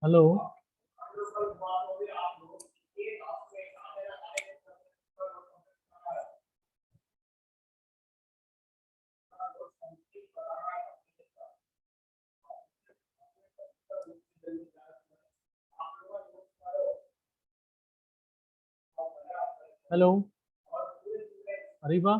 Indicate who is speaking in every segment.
Speaker 1: Hello. Hello Ariba.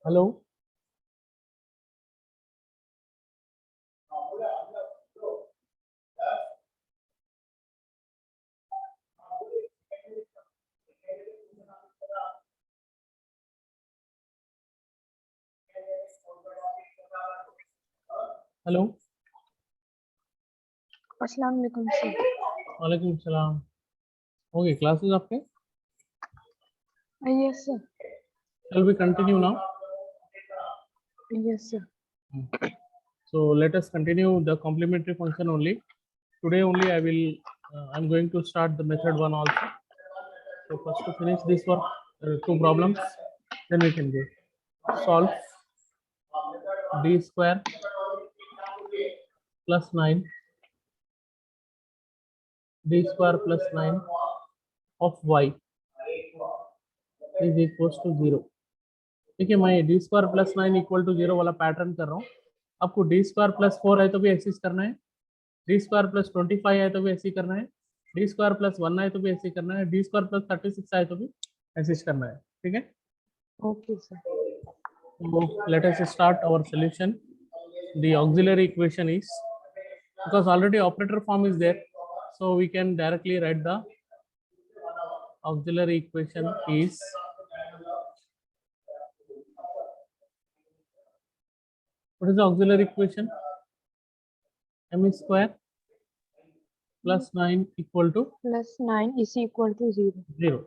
Speaker 1: Hello. Hello.
Speaker 2: अस्सलाम वालेकुम sir.
Speaker 1: वालेकुम सलाम। हो गए क्लासेस आपके?
Speaker 2: Yes sir.
Speaker 1: Shall we continue now?
Speaker 2: Yes sir.
Speaker 1: So let us continue the complementary function only. Today only I'm going to start the method one also. So first to finish this work, two problems, then we can go. Solve d square plus 9 d square plus 9 of y is equals to 0. देखिए मैं D square plus 9 equal to 0 वाला pattern कर रहा हूँ। आपको D square plus 4 है तो भी ऐसे ही करना है, डी स्क्वायर प्लस 25 है तो भी ऐसे ही करना है, डी स्क्वायर प्लस 1 है तो भी ऐसे ही करना है, डी स्क्वायर प्लस 36 है तो भी ऐसे ही करना है। ठीक है,
Speaker 2: okay sir.
Speaker 1: so let us start our solution. The auxiliary equation is, because already operator form is there, so we can directly write the auxiliary equation is what is the auxiliary equation? M square plus 9 equal to
Speaker 2: +9 is equal to 0.
Speaker 1: 0.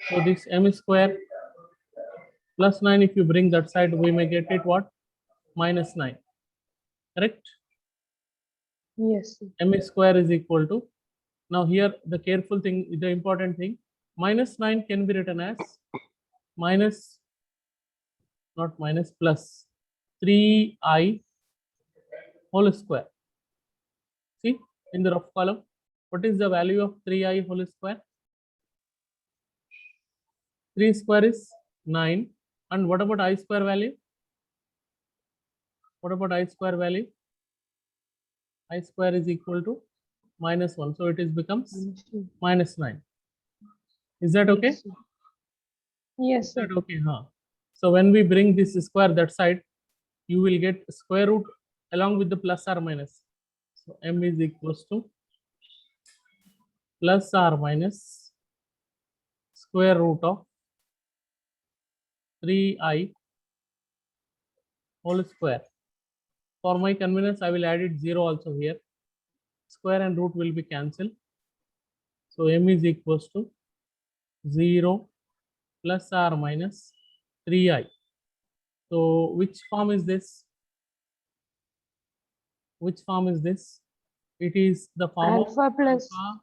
Speaker 1: So this m square plus 9, if you bring that side, we may get it what? Minus 9. Correct?
Speaker 2: Yes sir.
Speaker 1: M square is equal to, now here the careful thing, the important thing, minus 9 can be written as minus, not minus, plus 3i whole square. See in the rough column, what is the value of 3i whole square? 3 square is 9. And what about I square value? What about I square value? I square is equal to minus 1. So it is becomes
Speaker 2: -2.
Speaker 1: minus 9. Is that okay?
Speaker 2: Yes sir. Yes
Speaker 1: Is
Speaker 2: sir.
Speaker 1: that okay? Huh. So when we bring this square that side, you will get square root along with the plus or minus. So m is equals to plus or minus square root of 3i whole square. For my convenience, I will add it 0 also here. Square and root will be cancelled. So m is equals to 0 plus or minus 3i. So which form is this? Which form is this? It is the form
Speaker 2: Alpha
Speaker 1: of
Speaker 2: plus
Speaker 1: alpha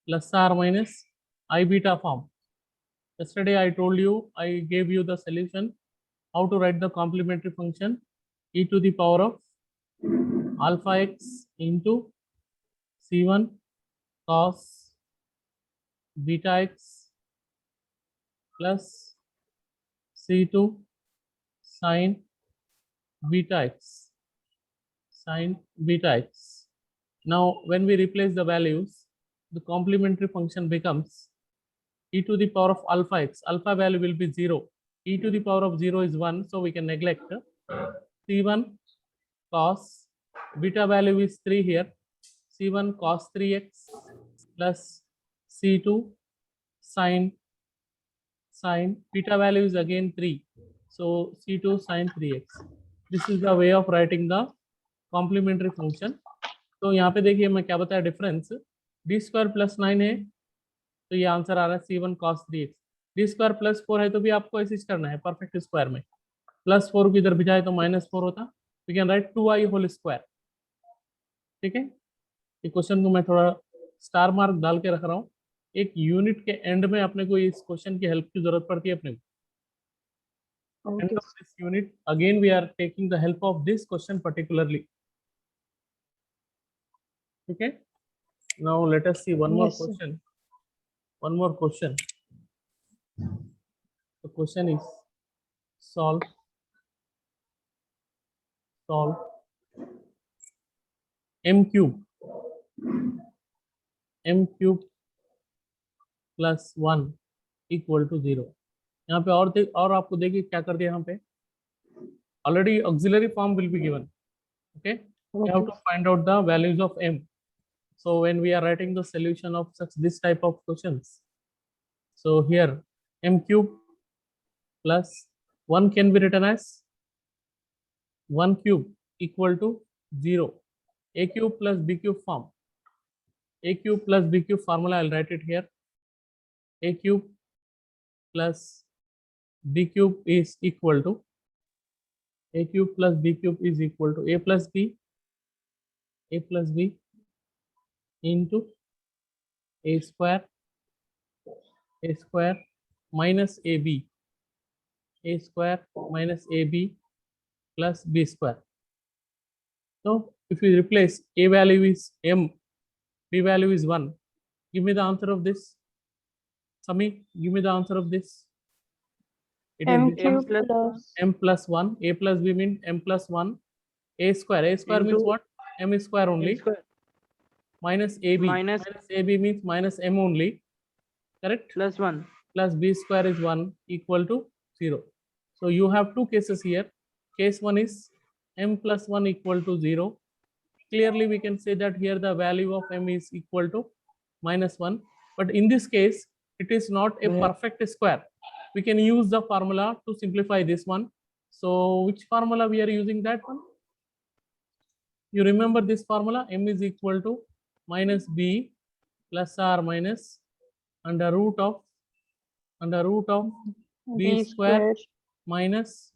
Speaker 1: plus or minus I beta form. Yesterday I told you, I gave you the solution how to write the complementary function e to the power of alpha x into c1 cos beta x plus c2 sin beta x sin beta x. Now when we replace the values, the complementary function becomes e to the power of alpha x. Alpha value will be 0. E to the power of 0 is 1, so we can neglect c1 cos beta value is 3 here, c1 cos 3x plus c2 sin beta value is again 3, so c2 sin 3x. This is the way of writing the complementary function. तो यहाँ पे देखिए मैं क्या बताया difference, D square plus 9 है तो ये आंसर आ रहा है c1 cos 3x. D square plus 4 है तो भी आपको ऐसे करना है परफेक्ट स्क्वायर में, प्लस 4 को इधर भिजाए तो -4 होता, we can write 2i whole square. ठीक है, ये क्वेश्चन को मैं थोड़ा स्टार मार्क डाल के रख रहा हूँ एक यूनिट के एंड में अपने को इस क्वेश्चन की हेल्प की जरूरत पड़ती है अपने को.
Speaker 2: Okay,
Speaker 1: End of
Speaker 2: sir.
Speaker 1: this unit, again we are taking the help of this question particularly. Okay. Now let us see one more
Speaker 2: Yes, sir.
Speaker 1: question. One more question. The question is solve m cube plus 1 equal to 0. यहाँ पे और आपको देखिए क्या कर दिया यहाँ पे. Already auxiliary form will be given. Okay. We have
Speaker 2: Okay.
Speaker 1: to find out the values of m. So when we are writing the solution of such this type of questions, so here m cube plus 1 can be written as 1 cube equal to 0. A cube plus b cube form. A cube plus b cube formula, I'll write it here. A cube plus b cube is equal to a cube plus b cube is equal to a plus b into a square minus ab, a square minus ab plus b square. So if we replace a value is m, b value is 1, give me the answer of this. Sami, give me the answer of this. It
Speaker 2: M
Speaker 1: is
Speaker 2: cube plus
Speaker 1: m plus 1, a plus b means m plus 1, a square means
Speaker 3: Into
Speaker 1: what? M square only,
Speaker 3: m square
Speaker 1: minus ab,
Speaker 3: minus
Speaker 1: ab means minus m only, correct?
Speaker 3: plus 1.
Speaker 1: Plus b square is 1 equal to 0. So you have two cases here. Case 1 is m plus 1 equal to 0. Clearly we can say that here the value of m is equal to minus 1. But in this case, it is not a perfect square. We can use the formula to simplify this one. So which formula we are using that one? You remember this formula, m is equal to minus b plus or minus under root of b square minus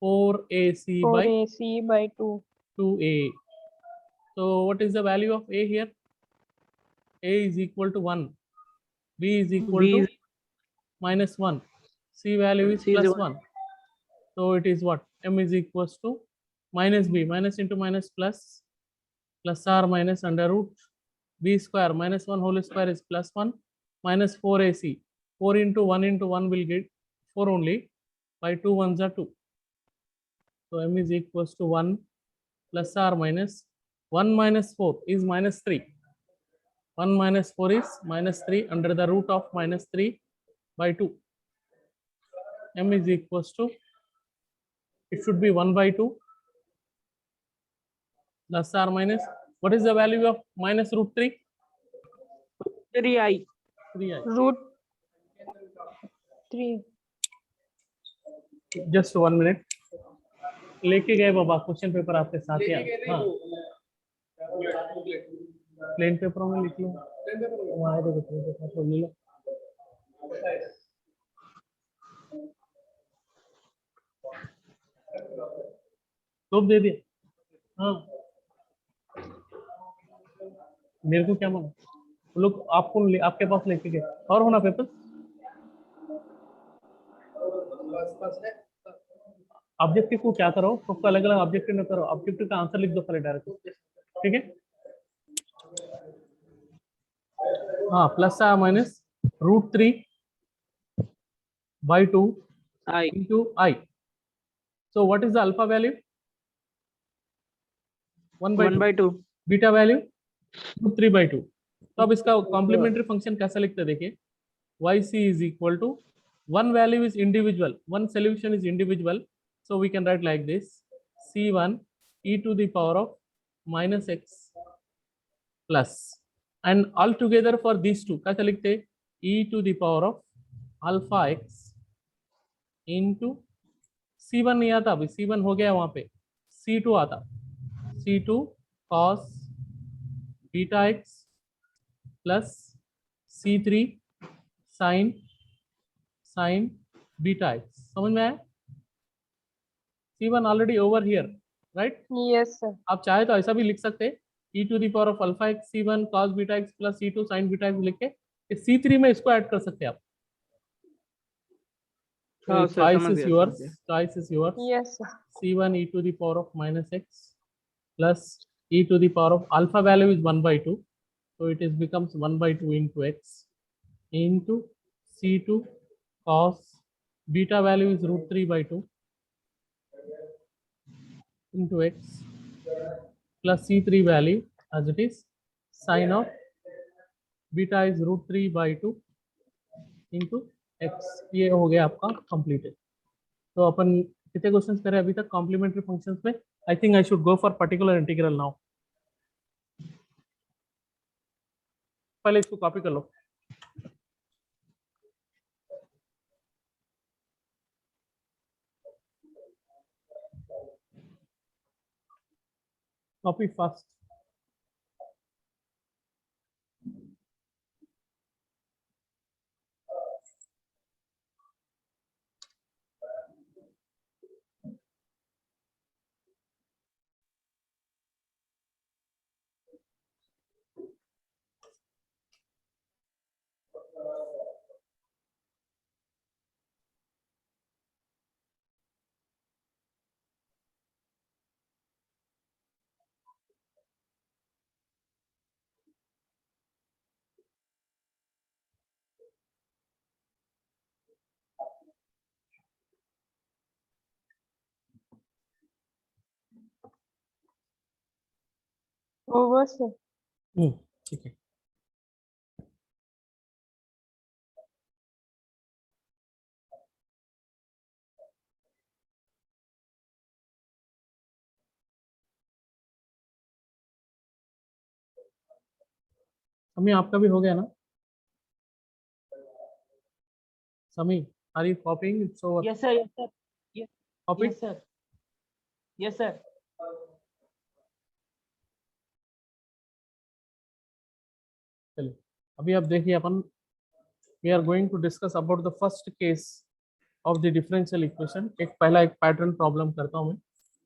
Speaker 1: 4ac by
Speaker 2: 4ac by 2.
Speaker 1: 2a. So what is the value of a here? A is equal to 1, b is equal
Speaker 3: B
Speaker 1: to
Speaker 3: is
Speaker 1: minus 1, c value is
Speaker 3: C is
Speaker 1: plus
Speaker 3: 1.
Speaker 1: 1. So it is what? M is equals to minus b, minus into minus plus or minus under root b square minus 1 whole square is plus 1 minus 4ac. 4 into 1 will get 4 only, by 2 ones are 2. So m is equals to 1 plus or minus 1 minus 4 is minus 3. 1 minus 4 is minus 3 under the root of minus 3 by 2. M is equals to, it should be 1 by 2 plus or minus, what is the value of minus root 3?
Speaker 3: 3i.
Speaker 1: 3i.
Speaker 2: Root 3.
Speaker 1: Just 1 minute. लेके गए बाबा question paper आपके साथ ही. हाँ, plain paper में लिख लो. वहाँ देखो plain paper तो ले लो. तो दे दिए. हाँ, मेरे को क्या मालूम. वो लोग आपके पास लेके गए. और होना पेपर ऑब्जेक्टिव को क्या करो, सबको अलग अलग ऑब्जेक्टिव में करो. ऑब्जेक्टिव का आंसर लिख दो पहले डायरेक्ट. ठीक है. हाँ, प्लस या minus root 3 by 2
Speaker 3: I.
Speaker 1: into i. So what is the alpha value? 1 by 2.
Speaker 3: 1 by 2.
Speaker 1: Beta value root 3 by 2. तो अब इसका कॉम्प्लीमेंट्री फंक्शन कैसा लिखते हैं देखिए. yc is equal to, one value is individual, one solution is individual, so we can write like this: c1 e to the power of minus x plus, and altogether for these two कैसे लिखते हैं? e to the power of alpha x into c1 नहीं आता, अभी c1 हो गया वहां पे, c2 आता, c2 cos beta x plus c3 sin beta x. समझ में आया? c1 already over here, right?
Speaker 2: Yes, sir.
Speaker 1: आप चाहे तो ऐसा भी लिख सकते हैं, e to the power of alpha x c1 cos beta x plus c2 sin beta x लिख के C3 में इसको ऐड कर सकते हैं आप.
Speaker 3: हाँ सर,
Speaker 1: choice
Speaker 3: समझ
Speaker 1: is
Speaker 3: गया,
Speaker 1: yours.
Speaker 3: समझ गया.
Speaker 1: Choice is yours.
Speaker 2: Yes, sir.
Speaker 1: C1 e to the power of minus x plus e to the power of alpha value is 1 by 2. So it is becomes 1 by 2 into x into C2 cos beta value is root 3 by 2 into x plus C3 value as it is sin of beta is root 3 by 2 into x. ये हो गया आपका completed. तो अपन कितने questions करे अभी तक complementary functions में? I think I should go for particular integral now. पहले इसको कॉपी कर लो. Copy fast.
Speaker 2: Over, sir.
Speaker 1: ठीक है. समी आपका भी हो गया ना? Sami are you copying? It's over.
Speaker 3: Yes sir, yes sir. Yes,
Speaker 1: copy.
Speaker 3: yes sir. Yes sir.
Speaker 1: चलिए अभी आप देखिए अपन we are going to discuss about the first case of the differential equation. एक पहला एक पैटर्न प्रॉब्लम करता हूं मैं.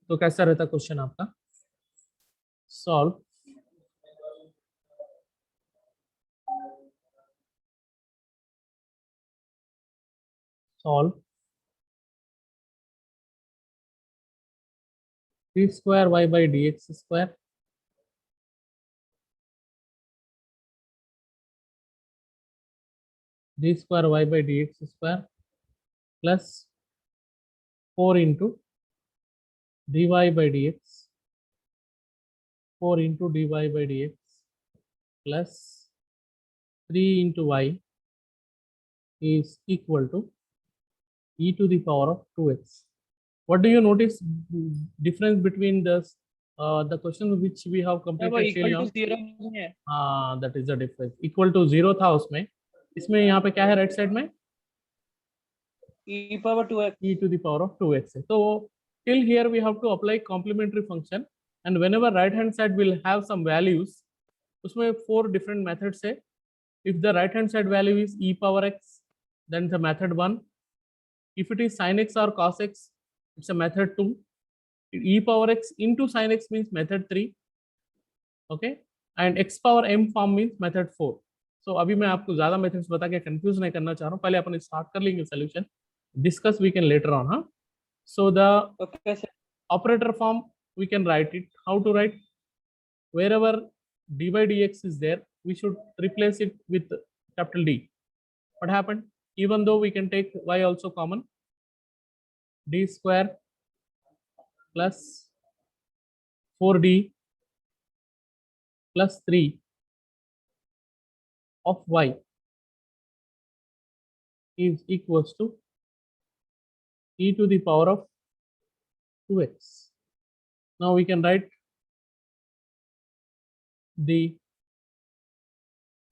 Speaker 1: तो कैसा रहता क्वेश्चन आपका? Solve solve d square y by dx square d square y by dx square plus 4 into dy by dx 4 into dy by dx plus 3 into y is equal to e to the power of 2x. What do you notice difference between this the question which we have
Speaker 3: वो
Speaker 1: completed till
Speaker 3: equal
Speaker 1: now?
Speaker 3: to 0 नहीं है.
Speaker 1: that is the difference. Equal to 0 था उसमें. इसमें यहाँ पे क्या है राइट साइड में?
Speaker 3: E power 2x.
Speaker 1: e to the power of 2x है. तो till here we have to apply complementary function and whenever right hand side will have some values उसमें 4 different methods है. If the right hand side value is e power x then the method 1. If it is sin x or cos x it's a method 2. E power x into sin x means method 3. Okay, and x power m form means method 4. So अभी मैं आपको ज्यादा methods बता के confuse नहीं करना चाह रहा हूँ. पहले अपन स्टार्ट कर लेंगे solution. Discuss we can later on. Huh? So the
Speaker 3: Okay sir.
Speaker 1: operator form we can write it. How to write? Wherever d by dx is there we should replace it with capital D. What happened? Even though we can take y also common, d square plus 4d plus 3 of y is equals to e to the power of 2x. Now we can write the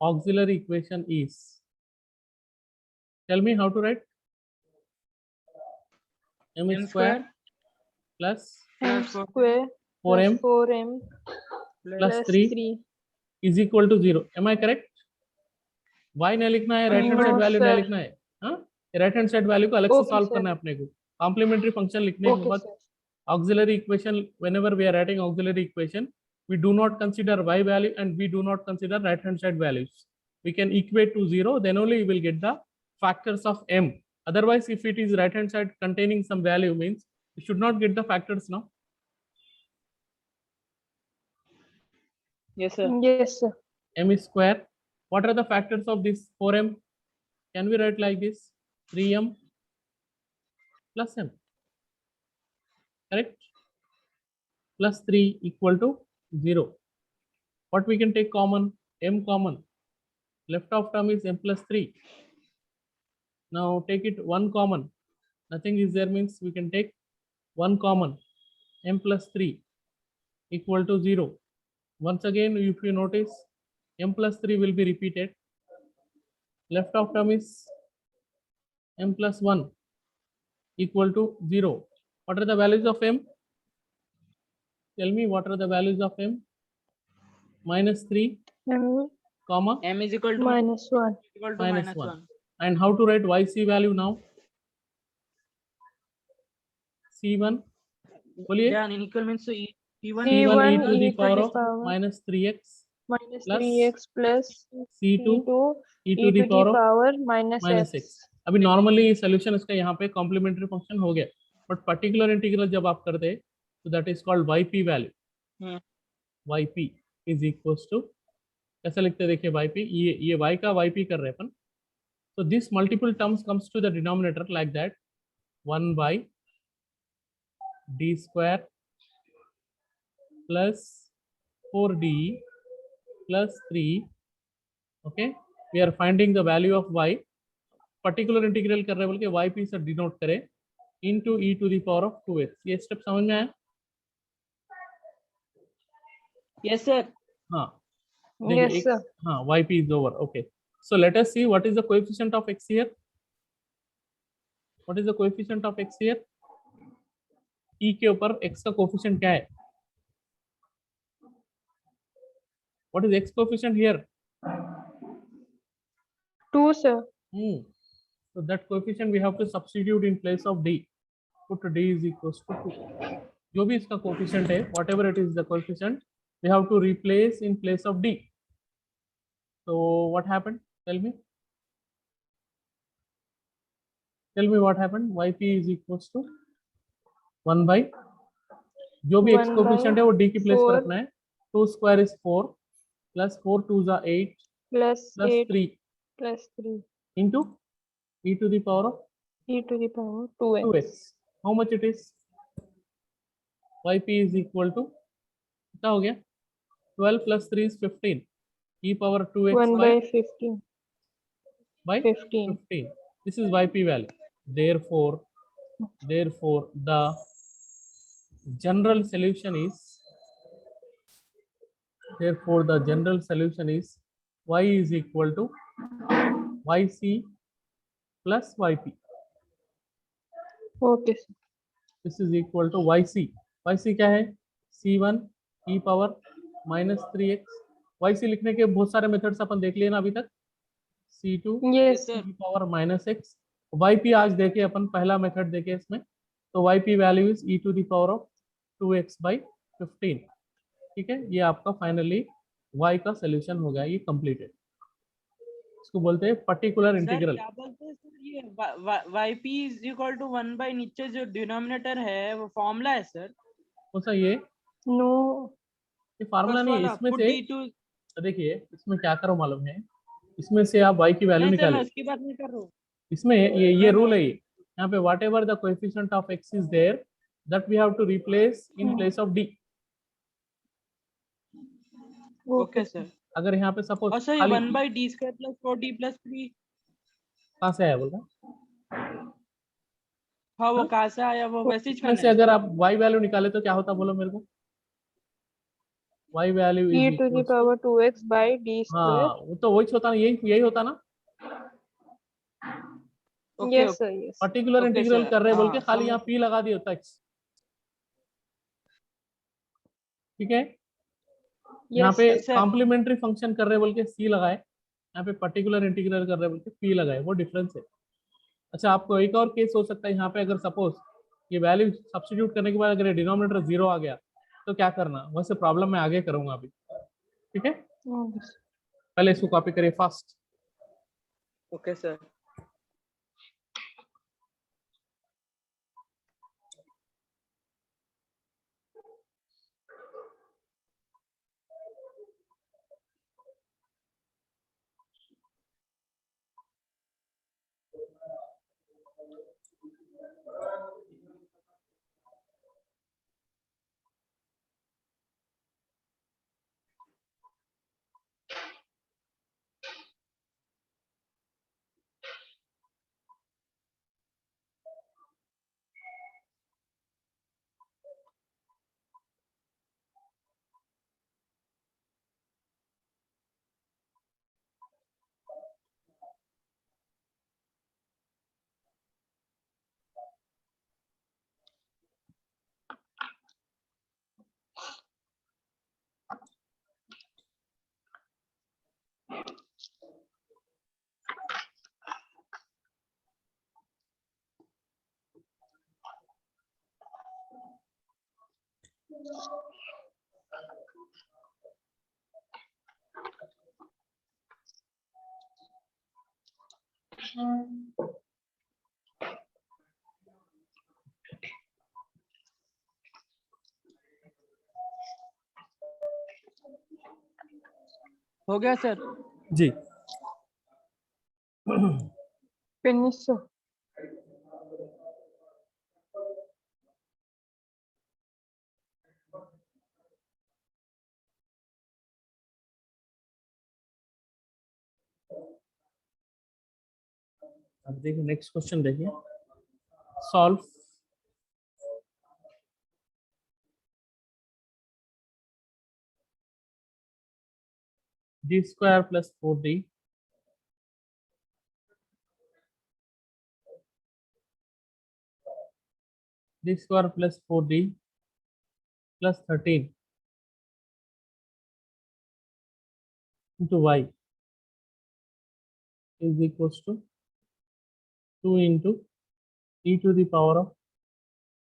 Speaker 1: auxiliary equation is, tell me how to write? M
Speaker 3: M
Speaker 1: square
Speaker 3: square
Speaker 1: plus
Speaker 2: M
Speaker 3: plus
Speaker 2: square
Speaker 1: 4m
Speaker 2: plus 4m
Speaker 1: plus
Speaker 2: plus
Speaker 1: 3
Speaker 2: 3.
Speaker 1: is equal to 0. Am I correct? y नहीं लिखना है, right hand
Speaker 2: No,
Speaker 1: side value नहीं
Speaker 2: sir.
Speaker 1: लिखना है. हाँ, right hand side value को अलग से
Speaker 2: Okay,
Speaker 1: सॉल्व
Speaker 2: sir.
Speaker 1: करना है अपने को. कॉम्प्लीमेंट्री फंक्शन लिखने के
Speaker 2: Okay,
Speaker 1: बाद
Speaker 2: sir.
Speaker 1: auxiliary equation, whenever we are writing auxiliary equation we do not consider y value and we do not consider right hand side values. we can equate to 0, then only we will get the factors of m. Otherwise, if it is right hand side containing some value, means we should not get the factors now.
Speaker 3: Yes, sir.
Speaker 2: Yes, sir.
Speaker 1: M is square. What are the factors of this 4m? Can we write like this? 3m plus m. Correct? Plus 3 equal to 0. What we can take common? M common. Left of term is m plus 3. Now take it 1 common. Nothing is there means we can take 1 common. M plus 3 equal to 0. Once again, if you notice, m plus 3 will be repeated. Left of term is m plus 1 equal to 0. What are the values of m? Tell me what are the values of m? Minus 3,
Speaker 2: M
Speaker 1: comma,
Speaker 3: M is equal to
Speaker 2: minus 1.
Speaker 3: equal to
Speaker 1: minus
Speaker 3: minus
Speaker 1: 1.
Speaker 3: 1.
Speaker 1: And how to write yc value now? C1, बोलिए,
Speaker 3: Yeah, inequal means so P1
Speaker 1: C1 e to the
Speaker 2: e
Speaker 1: power
Speaker 2: to
Speaker 1: of
Speaker 2: the power
Speaker 1: minus 3x
Speaker 2: minus
Speaker 1: plus
Speaker 2: 3x plus
Speaker 1: C2
Speaker 2: C2
Speaker 1: e to the power of
Speaker 2: minus
Speaker 1: minus
Speaker 2: x.
Speaker 1: x. अभी normally solution इसका यहाँ पे complementary function हो गया, but particular integral जब आप करते तो that is called yp value. yp is equals to, कैसे लिखते हैं देखिए, yp, ये y का yp कर रहे हैं अपन. So this multiple terms comes to the denominator like that, 1 by d square plus 4d plus 3. Okay, we are finding the value of y. Particular integral कर रहे हैं बोल के वाई पी से डिनोट करें into E to the power of 2x. ये step समझ में आया?
Speaker 3: Yes, sir.
Speaker 1: हाँ देखिए,
Speaker 2: Yes, sir.
Speaker 1: हाँ yp is over. Okay, so let us see what is the coefficient of x here. What is the coefficient of x here? e के ऊपर x का कोफिशिएंट क्या है? What is x coefficient here?
Speaker 2: 2, sir.
Speaker 1: So that coefficient we have to substitute in place of d. Put d is equals to 2. जो भी इसका coefficient है, whatever it is the coefficient, we have to replace in place of d. So what happened? Tell me. Tell me what happened. yp is equals to 1 by, जो भी x
Speaker 2: 1
Speaker 1: coefficient
Speaker 2: by
Speaker 1: है वो d की place
Speaker 2: 4
Speaker 1: पर रखना है. 2 square is 4 plus 4 2s are 8
Speaker 2: plus
Speaker 1: plus
Speaker 2: 8
Speaker 1: 3
Speaker 2: plus 3
Speaker 1: into e to the power of
Speaker 2: e to the power 2x.
Speaker 1: 2x. How much it is? yp is equal to, कितना हो गया? 12 plus 3 is 15. E power 2x
Speaker 2: 1
Speaker 1: by
Speaker 2: by 15. 15.
Speaker 1: 15. This is yp value. Therefore, the general solution is, y is equal to yc plus yp.
Speaker 2: Okay, sir.
Speaker 1: This is equal to yc. yc क्या है? c1 e power minus 3x. yc लिखने के बहुत सारे methods अपन देख लिए ना अभी तक. c2
Speaker 2: Yes,
Speaker 3: sir.
Speaker 1: e power minus x. yp आज देखे अपन, पहला मेथड देखे इसमें. तो yp value is e to the power of 2x by 15. ठीक है, ये आपका फाइनली y का सोल्यूशन हो गया, ये कंप्लीटेड. इसको बोलते हैं पर्टिकुलर
Speaker 3: सर
Speaker 1: इंटीग्रल.
Speaker 3: क्या बोलते हैं सर, ये yp is equal to 1 by नीचे जो डिनोमिनेटर है वो फॉर्मूला है सर?
Speaker 1: कौन सा ये?
Speaker 2: no.
Speaker 1: ये फार्मूला नहीं है,
Speaker 3: वाला,
Speaker 1: इसमें
Speaker 3: put
Speaker 1: से
Speaker 3: d2
Speaker 1: देखिए, इसमें क्या करो मालूम है, इसमें से आप y की वैल्यू
Speaker 3: नहीं सर, मैं
Speaker 1: निकालिए.
Speaker 3: उसकी बात नहीं कर रहा हूँ.
Speaker 1: इसमें ये
Speaker 3: मैं-
Speaker 1: रूल है, यहाँ पे whatever the coefficient of x is there, that we have to replace in place of d.
Speaker 3: Okay sir.
Speaker 1: अगर यहाँ पे सपोज
Speaker 3: और सर ये 1 by d square plus 4d plus 3
Speaker 1: कहाँ से आया बोल रहा?
Speaker 3: हाँ वो कहाँ से आया, वो वैसे ही
Speaker 1: इसमें से अगर आप y वैल्यू निकाले तो क्या होता, बोलो मेरे को. y value
Speaker 2: e
Speaker 1: is
Speaker 2: to the power 2x by d square.
Speaker 1: हाँ, वो तो वही होता ना, यही होता ना.
Speaker 2: Yes, sir. Yes.
Speaker 1: Particular
Speaker 3: Okay,
Speaker 1: integral
Speaker 3: sir.
Speaker 1: कर रहे बोल के
Speaker 3: हाँ,
Speaker 1: खाली
Speaker 3: समझ-
Speaker 1: यहाँ p लगा दिया होता x. ठीक है, यहाँ
Speaker 2: Yes,
Speaker 1: पे
Speaker 3: sir.
Speaker 1: कॉम्प्लीमेंट्री फंक्शन कर रहे बोल के c लगाए, यहाँ पे पर्टिकुलर इंटीग्रल कर रहे बोल के p लगाए, वो डिफरेंस है. अच्छा, आपको एक और केस हो सकता है, यहाँ पे अगर सपोज ये वैल्यू सब्स्टिट्यूट करने के बाद अगर डिनोमिनेटर 0 आ गया तो क्या करना, वैसे प्रॉब्लम मैं आगे करूंगा अभी. ठीक है,
Speaker 2: Okay, sir.
Speaker 1: पहले इसको कॉपी करिए फास्ट.
Speaker 3: Okay, sir. हो गया सर.
Speaker 1: जी.
Speaker 2: Finish, sir.
Speaker 1: अब देखिए नेक्स्ट क्वेश्चन देखिए. Solve d square plus 4d d square plus 4d plus 13 into y is equals to 2 into e to the power of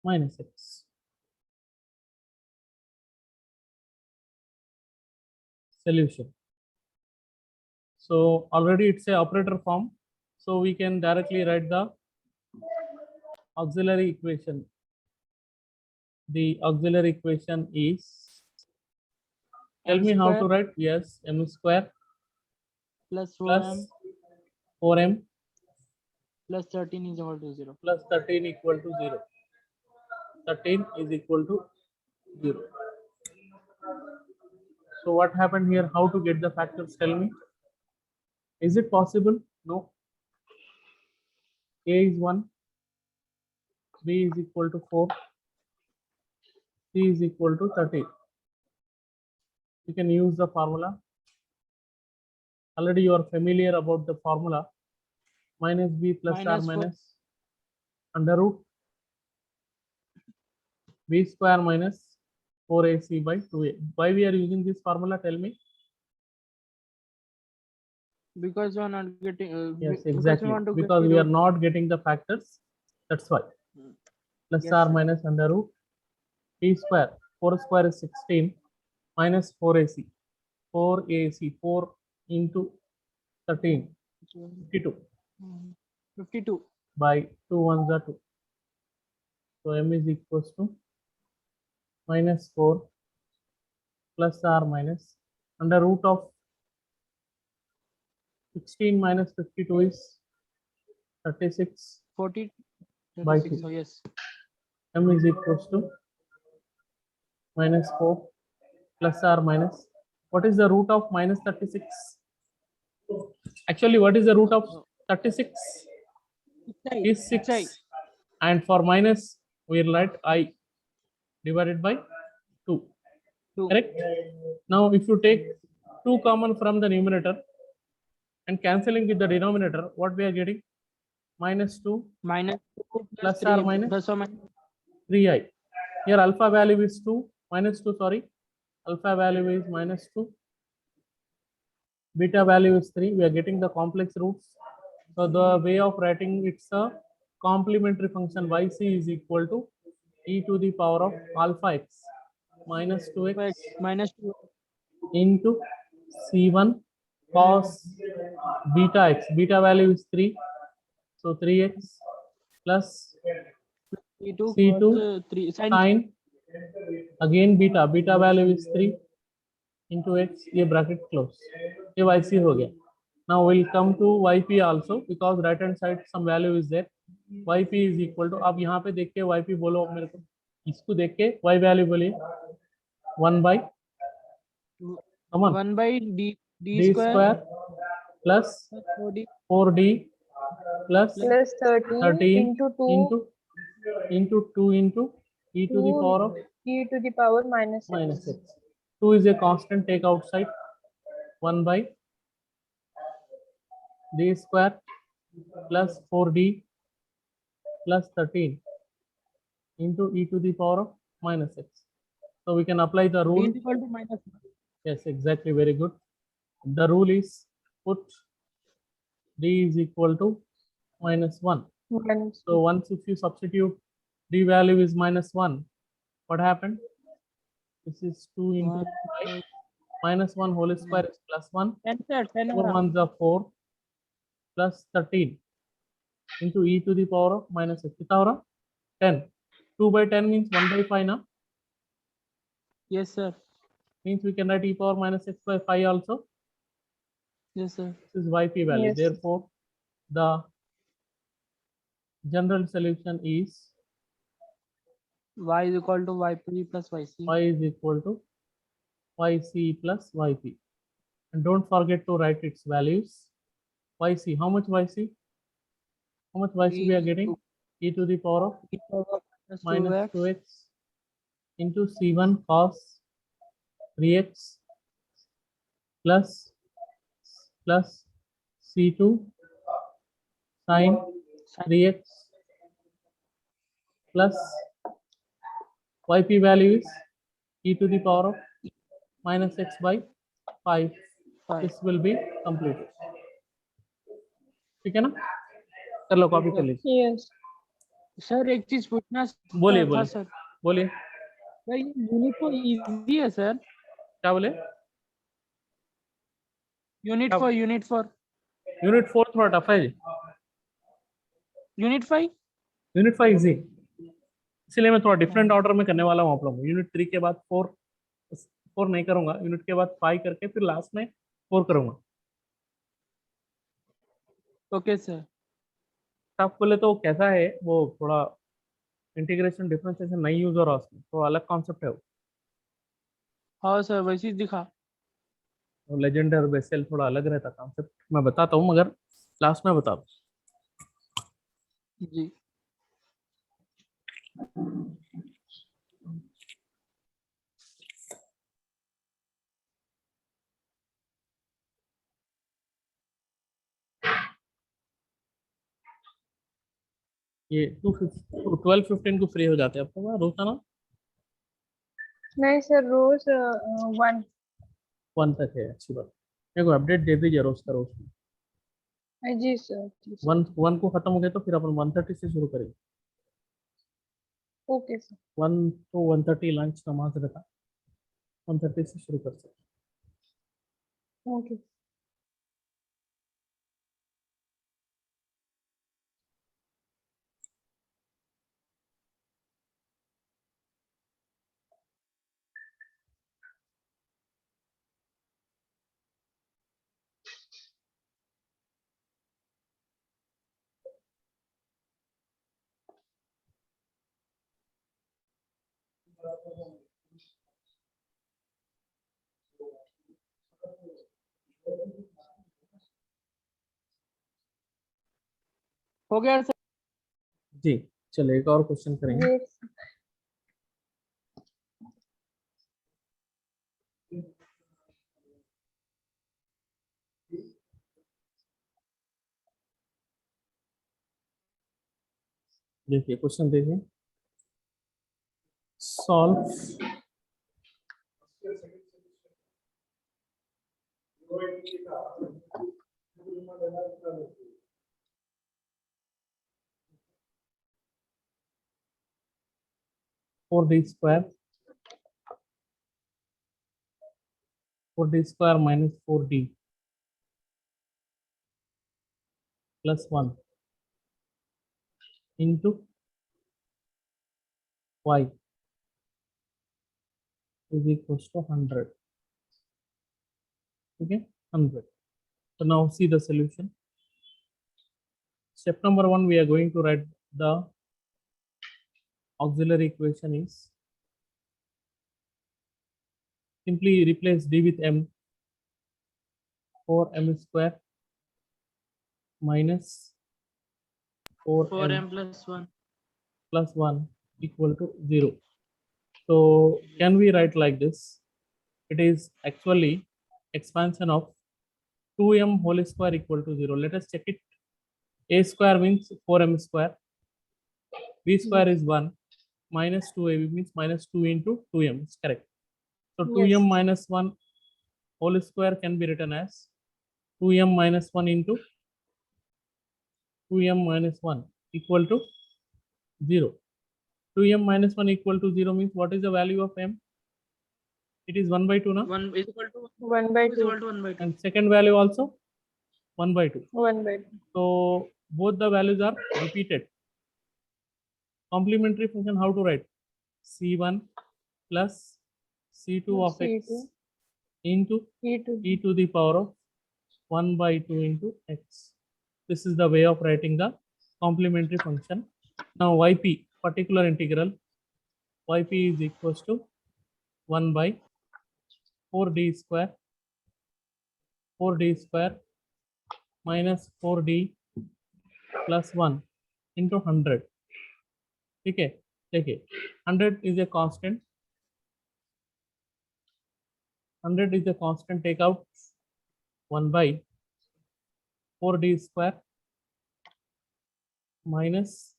Speaker 1: minus x. Solution. So already it's a operator form, so we can directly write the auxiliary equation. The auxiliary equation is, tell
Speaker 3: M
Speaker 1: me how to
Speaker 3: square
Speaker 1: write. Yes, m square
Speaker 3: plus
Speaker 1: plus
Speaker 3: 4m
Speaker 1: 4m
Speaker 3: plus 13 is equal to 0.
Speaker 1: plus 13 equal to 0. 13 is equal to 0. So what happened here? How to get the factors? Tell me. Is it possible? No. A is 1, B is equal to 4, C is equal to 13. You can use the formula. Already you are familiar about the formula. Minus B plus R
Speaker 3: Minus 4.
Speaker 1: minus under root B square minus 4AC by 2A. Why we are using this formula? Tell me.
Speaker 3: Because you are not getting.
Speaker 1: Yes,
Speaker 3: Because
Speaker 1: exactly.
Speaker 3: we want to
Speaker 1: Because
Speaker 3: get
Speaker 1: we
Speaker 3: rid
Speaker 1: are not getting the factors. That's why. Plus
Speaker 3: Yes,
Speaker 1: R
Speaker 3: sir.
Speaker 1: minus under root B square. 4 square is 16 minus 4AC. 4AC. 4 into 13. 52
Speaker 3: 52.
Speaker 1: by 2 ones are 2. So m is equals to minus 4 plus R minus under root of 16 minus 52 is 36
Speaker 3: 40.
Speaker 1: by
Speaker 3: 36.
Speaker 1: 2.
Speaker 3: Oh, yes.
Speaker 1: M is equals to minus 4 plus R minus. What is the root of minus 36? Actually, what is the root of 36? Is 6. And for minus, we write I divided by 2.
Speaker 3: 2.
Speaker 1: Correct? Now, if you take 2 common from the numerator and cancelling with the denominator, what we are getting? Minus 2
Speaker 3: Minus 2
Speaker 1: plus
Speaker 3: 3.
Speaker 1: or minus
Speaker 3: Plus or minus
Speaker 1: 3i. Here alpha value is 2, minus 2, sorry. Alpha value is minus 2. Beta value is 3. We are getting the complex roots. So the way of writing it's a complementary function yc is equal to e to the power of alpha x minus 2x
Speaker 3: minus 2.
Speaker 1: into c1 cos beta x. Beta value is 3. So 3x plus
Speaker 3: C2
Speaker 1: C2
Speaker 3: cos 3 sin
Speaker 1: sin again beta. Beta value is 3 into x. ये bracket close. ये yc हो गया. Now we'll come to yp also because right hand side some value is there. yp is equal to, आप यहाँ पे देख के yp बोलो मेरे को, इसको देख के y value बोलिए 1 by come on
Speaker 3: 1 by d
Speaker 1: d square plus
Speaker 3: 4d
Speaker 1: 4d plus
Speaker 2: plus 13
Speaker 1: 13
Speaker 2: into 2
Speaker 1: into 2 into e to the
Speaker 2: 2
Speaker 1: power of
Speaker 2: e to the power minus
Speaker 1: minus
Speaker 2: 6.
Speaker 1: x. 2 is a constant, take outside. 1 by d square plus 4d plus 13 into e to the power of minus x. So we can apply the
Speaker 3: d
Speaker 1: rule.
Speaker 3: is equal to minus 1.
Speaker 1: Yes, exactly, very good. The rule is put d is equal to minus 1. So once if you substitute d value is minus 1, what happened? This is 2 into
Speaker 3: 1
Speaker 1: 5 minus 1 whole square is plus 1.
Speaker 3: 10 sir 10
Speaker 1: 4 ones are 4 plus 13 into e to the power of minus x. कितना हो रहा? 10. 2 by 10 means 1 by 5 ना?
Speaker 3: yes sir
Speaker 1: Means we can write e power minus x by 5 also.
Speaker 3: yes sir
Speaker 1: This is yp value.
Speaker 2: Yes.
Speaker 1: Therefore, the general solution is
Speaker 3: y is equal to yp plus yc
Speaker 1: y is equal to yc plus yp. And don't forget to write its values. Yc, how much yc? How much yc we are getting? E to the power of
Speaker 3: e power
Speaker 1: minus
Speaker 3: 2x
Speaker 1: 2x into c1 cos 3x plus c2 sin 3x plus yp value is e to the power of minus x by 5.
Speaker 3: 5
Speaker 1: This will be completed. ठीक है ना? कर लो, copy कर लीजिए.
Speaker 2: Yes.
Speaker 3: Sir एक चीज पूछना
Speaker 1: बोलिए
Speaker 3: था
Speaker 1: बोलिए
Speaker 3: सर
Speaker 1: बोलिए.
Speaker 3: सर ये यूनिट तो इजी है सर
Speaker 1: क्या बोले?
Speaker 3: यूनिट फॉर
Speaker 1: यूनिट 4 थोड़ा टफ है जी.
Speaker 3: यूनिट 5
Speaker 1: यूनिट 5 इजी, इसलिए मैं थोड़ा डिफरेंट ऑर्डर में करने वाला हूँ आप लोग. यूनिट 3 के बाद 4 नहीं करूंगा, यूनिट के बाद 5 करके फिर लास्ट में 4 करूंगा.
Speaker 3: ओके सर
Speaker 1: टफ बोले तो कैसा है वो, थोड़ा इंटीग्रेशन डिफरेंशिएशन नहीं यूज हो रहा, उसमें थोड़ा अलग कॉन्सेप्ट है वो.
Speaker 3: हाँ सर वैसे ही दिखा
Speaker 1: लेजेंड और बेसेल थोड़ा अलग रहता कॉन्सेप्ट. मैं बताता हूँ मगर लास्ट में बता दूँ.
Speaker 3: जी
Speaker 1: ये 12-15 को फ्री हो जाते हैं आपको वहाँ रोज ना.
Speaker 2: नहीं सर रोज 1.
Speaker 1: 1 तक है, अच्छी बात. मेरे को अपडेट दे दीजिए रोज का रोज.
Speaker 2: जी सर.
Speaker 1: 1 को खत्म हो गया तो फिर अपन 1:30 से शुरू करेंगे.
Speaker 2: Okay sir.
Speaker 1: 1 to 1:30 लंच नमाज रहता, 1:30 से शुरू कर सकते.
Speaker 2: ओके.
Speaker 3: हो गया सर
Speaker 1: जी चलिए एक और क्वेश्चन करेंगे.
Speaker 2: Yes.
Speaker 1: देखिए क्वेश्चन देखिए. Solve four D square minus 4d plus 1 into y is equals to 100. Okay, 100. So now see the solution. Step number 1, we are going to write the auxiliary equation is simply replace d with m, 4m square minus 4m
Speaker 3: 4m plus 1.
Speaker 1: plus 1 equal to 0. So can we write like this? It is actually expansion of 2m whole square equal to 0. Let us check it. A square means 4m square. B square is 1 minus 2ab means minus 2 into 2m. It's correct. So 2m
Speaker 2: Yes.
Speaker 1: minus 1 whole square can be written as 2m minus 1 into 2m minus 1 equal to 0. 2m minus 1 equal to 0 means what is the value of m? It is 1 by 2 now.
Speaker 3: 1 is equal to
Speaker 2: 1 by
Speaker 3: is
Speaker 2: 2.
Speaker 3: equal to 1 by 2.
Speaker 1: And second value also 1 by 2.
Speaker 2: 1 by 2.
Speaker 1: So both the values are repeated. Complementary function, how to write? C1 plus C2 of x
Speaker 2: C2
Speaker 1: into
Speaker 2: E2.
Speaker 1: e to the power of 1 by 2 into x. This is the way of writing the complementary function. Now yp, particular integral, yp is equals to 1 by 4d square minus 4d plus 1 into 100. ठीक है, देखिए 100 is a constant. 100 is a constant. Take out 1 by 4d square minus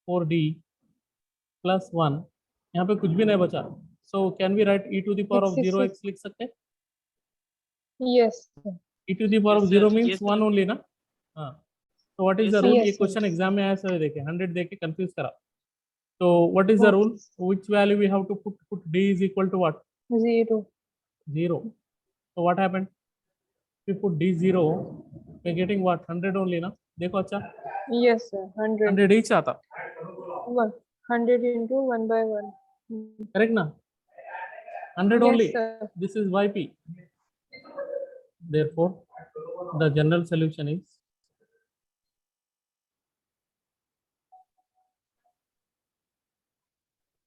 Speaker 1: 4d plus 1. यहाँ पे कुछ भी नहीं बचा. So can we write e to the power of 0x लिख सकते हैं?
Speaker 2: Yes. sir.
Speaker 1: E to the power of
Speaker 3: Yes,
Speaker 1: 0
Speaker 3: sir.
Speaker 1: means
Speaker 3: Yes,
Speaker 1: 1
Speaker 3: sir.
Speaker 1: only ना. हाँ. So what is
Speaker 3: Yes,
Speaker 1: the
Speaker 3: sir.
Speaker 1: rule?
Speaker 2: Yes,
Speaker 1: ये
Speaker 2: sir.
Speaker 1: Question exam में आया sir, देखे 100 देके कंफ्यूज करा. So what is the rule? Which value we have to put d is equal to what?
Speaker 2: 0.
Speaker 1: 0. So what happened? We put d 0, we're getting what? 100 only ना. देखो अच्छा,
Speaker 2: Yes, sir. 100.
Speaker 1: 100 each आता.
Speaker 2: 100 into 1 by 1.
Speaker 1: Correct ना? 100
Speaker 2: Yes,
Speaker 1: only.
Speaker 2: sir.
Speaker 1: This is yp. Therefore, the general solution is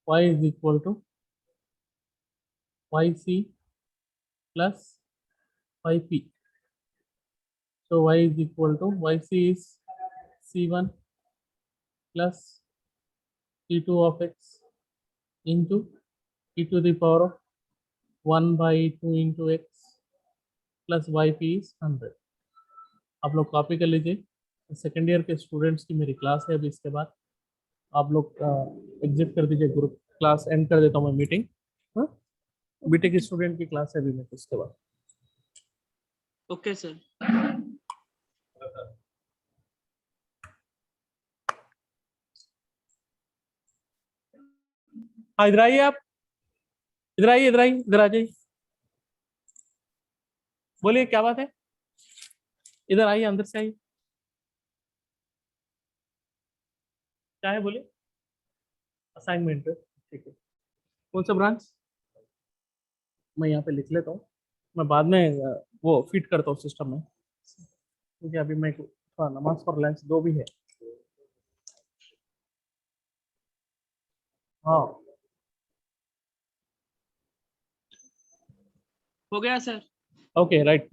Speaker 1: y is equal to yc plus yp. So y is equal to yc is c1 plus c2 of x into e to the power of 1 by 2 into x plus yp is 100. आप लोग copy कर लीजिए. Second year के students की मेरी class है अभी. इसके बाद आप लोग एग्जिट कर दीजिए ग्रुप. क्लास एंड कर देता हूँ मैं मीटिंग. हाँ, बीटेक स्टूडेंट की क्लास है अभी मैं. उसके बाद
Speaker 3: Okay, sir.
Speaker 1: हाँ, इधर आइए आप. इधर आइए, इधर आइए, इधर आ जाइए. बोलिए क्या बात है. इधर आइए, अंदर से आइए. क्या है बोलिए. असाइनमेंट. ठीक है. कौन सा ब्रांच? मैं यहाँ पे लिख लेता हूँ. मैं बाद में वो फिट करता हूँ सिस्टम में, क्योंकि अभी मैं थोड़ा नमाज पर लंच 2 भी है. हाँ,
Speaker 3: हो गया सर.
Speaker 1: Okay, right.